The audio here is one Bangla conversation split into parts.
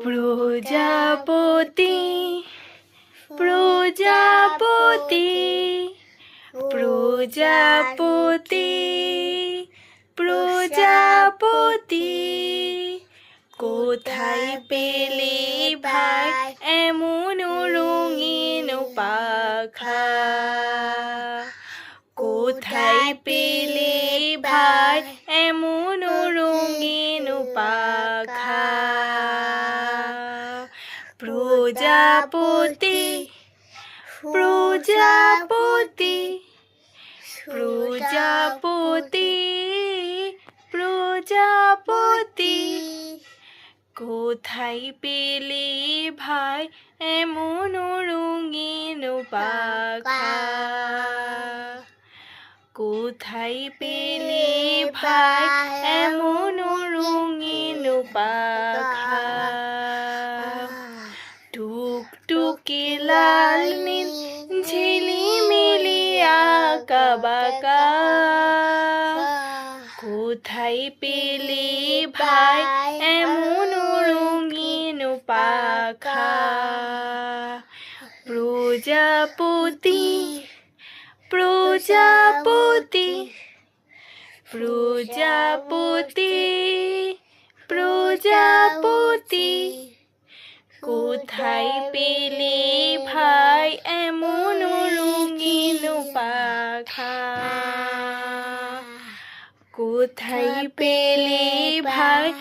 প্রজাপতি প্রজাপতি প্রজাপতি প্রজাপতি কোথায় পেলে ভাই এমন রঙিন পাখা? কোথায় পেলে ভাই এমন রঙিন পাখা? প্রজাপতি প্রজাপতি প্রজাপতি প্রজাপতি কোথায় পেলে ভাই এমন রঙিন পাখা? কোথায় পেলে ভাই এমন রঙিন পাখা? টুকটুকে লাল নীল ঝিলিমিলি আঁকা বাঁকা কোথায় পেলে ভাই এমন রঙিন পাখা? প্রজাপতি প্রজাপতি প্রজাপতি প্রজাপতি কোথায় পেলে ভাই এমন রঙিন পাখা? কোথায় পেলে ভাই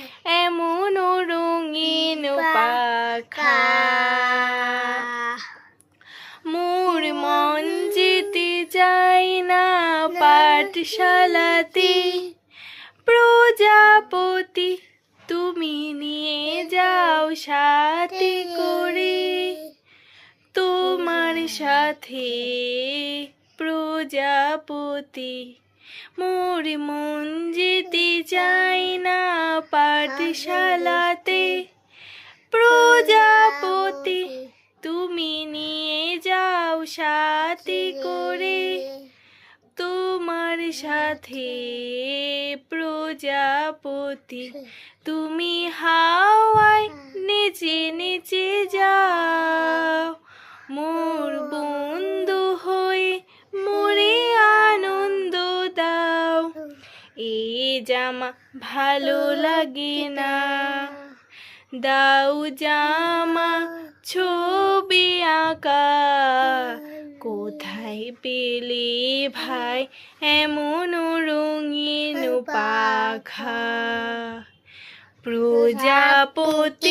এমন রঙিন পাখা? মোর মন যেতে চায় না পাঠশালাতে, প্রজাপতি তুমি নিয়ে যাও সাথে করে। তোমার সাথে প্রজাপতি মোর মন যেতে চায় না পাঠশালাতে, প্রজাপতি তুমি নিয়ে যাও সাথে করে। তোমার সাথে প্রজাপতি তুমি হাওয়ায় নেচে নেচে যাও, মোর বন্ধু হয়ে মোরে আনন্দ দাও। এই জামা ভালো লাগে না, দাও জামা ছবি আঁকা। কোথায় পেলে ভাই এমন রঙিন পাখা? প্রজাপতি।